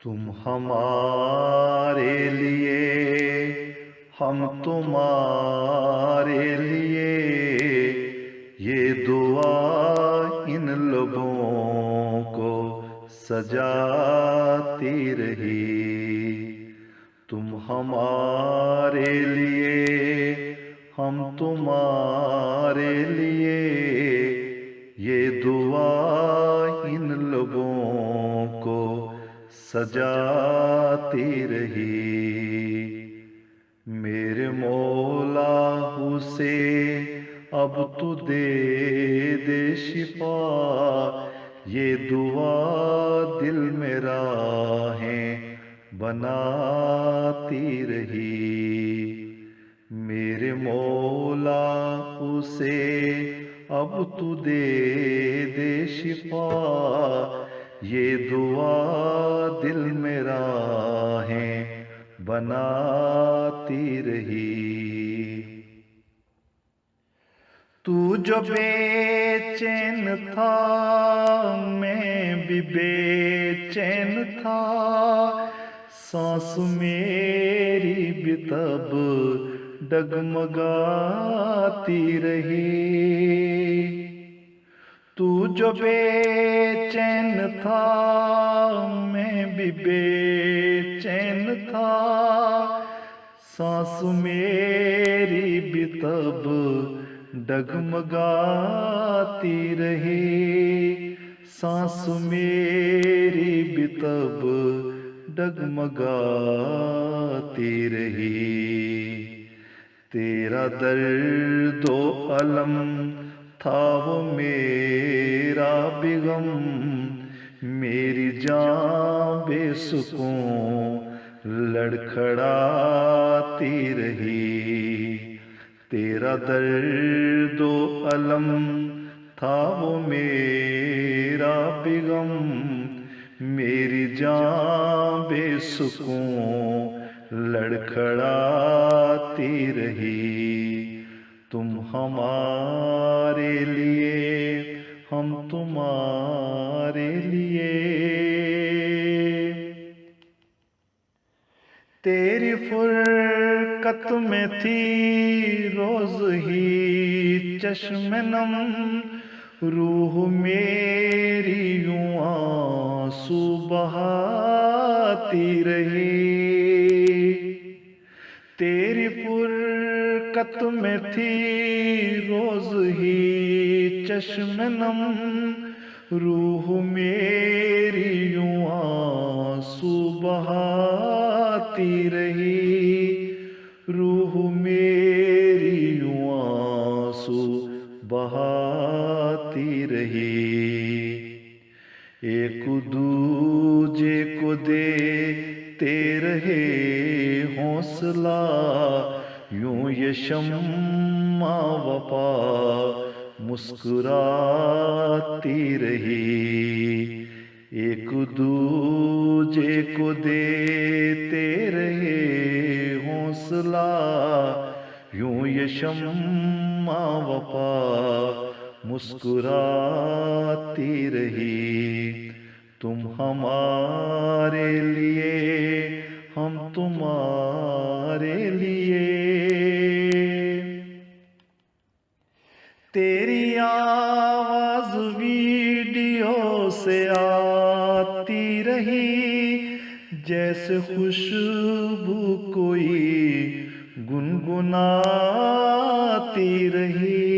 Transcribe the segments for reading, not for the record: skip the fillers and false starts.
تم ہمارے لیے، ہم تمہارے لیے، یہ دعا ان لبوں کو سجاتی رہی۔ تم ہمارے لیے، ہم تمہارے لیے، یہ دعا ان لبوں کو سجاتی رہی۔ میرے مولا اسے اب تو دے دے شفا، یہ دعا دل میں راہیں بناتی رہی۔ میرے مولا اسے اب تو دے دے شفا، یہ دعا دل میں راہیں بناتی رہی۔ تو جو بے چین تھا میں بھی بے چین تھا، سانس میری بھی تب ڈگمگاتی رہی۔ تو جو بے چین تھا میں بھی بے چین تھا، سانس میری بھی تب ڈگمگاتی رہی، سانس میری بھی تب ڈگمگاتی رہی۔ تیرا درد و الم تھا وہ میرا بھی غم، میری جاں بے سکون لڑکھڑاتی رہی۔ تیرا درد و الم تھا وہ میرا بھی غم، میری جاں بے سکون لڑکھڑاتی رہی۔ تم ہمارے لیے، ہم تمہارے لیے، تیری فرقت میں تھی روز ہی چشم نم، روح میری یوں آنسو بہاتی رہی۔ تیری فرقت میں تھی روز ہی چشم نم، روح میری یوں آنسو بہاتی رہی، روح میری یوں آنسو بہاتی رہی۔ ایک دوجے کو دیتے رہے حوصلہ، یوں یہ شمع وفا مسکراتی رہی۔ ایک دوجے کو دیتے رہے حوصلہ، یوں یہ شمع وفا مسکراتی رہی۔ تم ہمارے لیے، ہم تمہارے لیے، تیری آواز ویڈیو سے آتی رہی، جیسے خوشبو کوئی گنگناتی رہی۔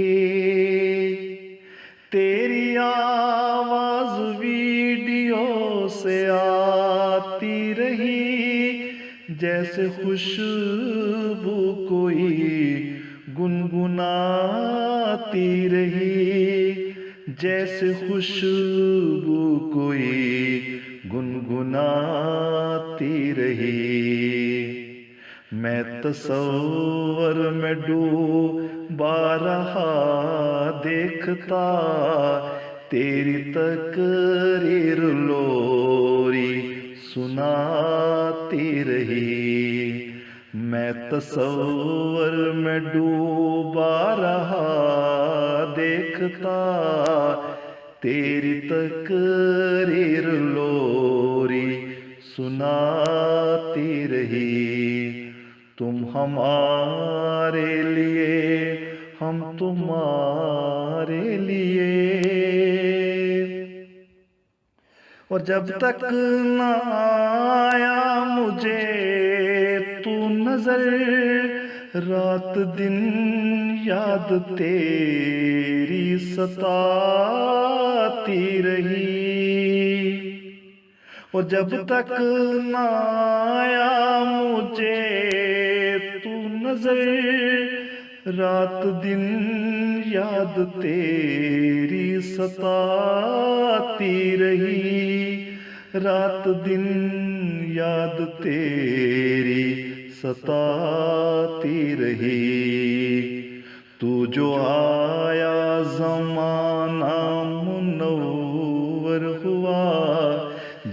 تیری آواز ویڈیو سے آتی رہی، جیسے خوشبو کوئی گنگناتی رہی، جیسے خوشبو کوئی گنگناتی رہی۔ میں تصور میں ڈوبا رہا دیکھتا، تیری تقریر لوری سناتی رہی۔ میں تصور میں ڈوبا رہا دیکھتا، تیری تقریر لوری سناتی رہی، تم ہمارے لیے ہم تمہارے لیے، اور جب تک نہ آیا مجھے تو نظر، رات دن یاد تیری ستاتی رہی، اور جب تک نہ آیا مجھے تو نظر، رات دن یاد تیری ستاتی رہی، رات دن یاد تیری ستاتی رہی، تو جو آیا زمانہ منور ہوا،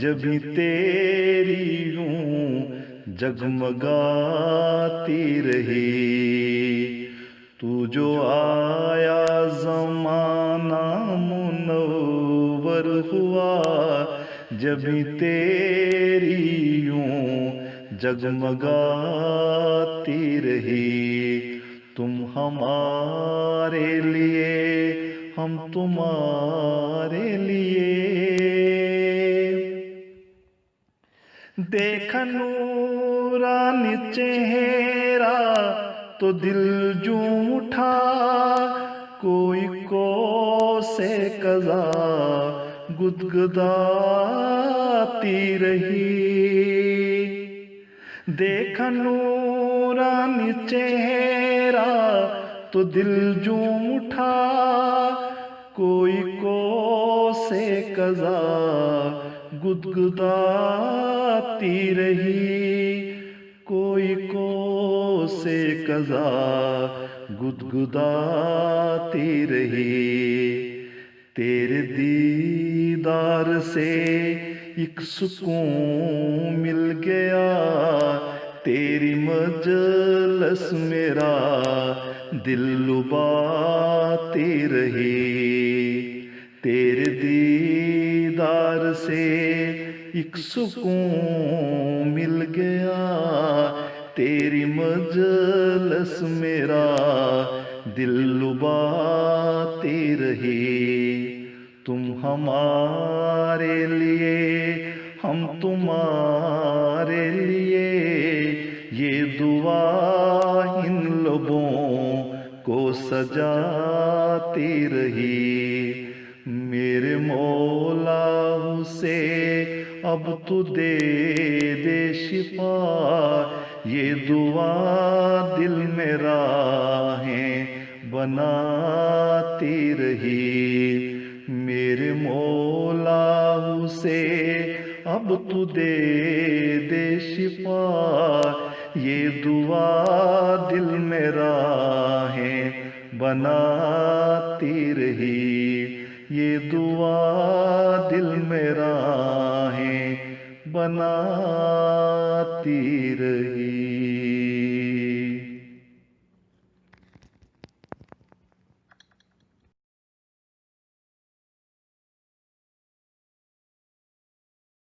جبھی تیری یوں جگمگاتی رہی، تو جو آیا زمانہ منور ہوا، جبھی تیری یوں جگمگاتی رہی، تم ہمارے لیے ہم تمہارے لیے، دیکھا نورانی چہرہ تو دل جھوم اٹھا، کوئی کوسے قضا گدگداتی رہی، دیکھا نورانی چہرہ تو دل جھوم اٹھا، کوئی کوسے قضا گدگداتی رہی، کوئی کوسے قضا گدگداتی رہی، تیرے دیدار سے ایک سکون مل گیا، تیری مجلس میرا دل لباتی رہی، تیرے دیدار سے ایک سکون مل گیا، تیری مجلس میرا دل لباتی رہی، تم ہمارے لیے ہم تمہارے لیے، یہ دعا ان لبوں کو سجاتی رہی، میرے مولا سے اب تو دے دے شفا، یہ دعا دل میں راہیں بناتی رہی، میرے مولا سے اب تو دے دے شفا، یہ دعا دل میں راہیں بناتی رہی، یہ دعا دل میں راہیں بناتی رہی۔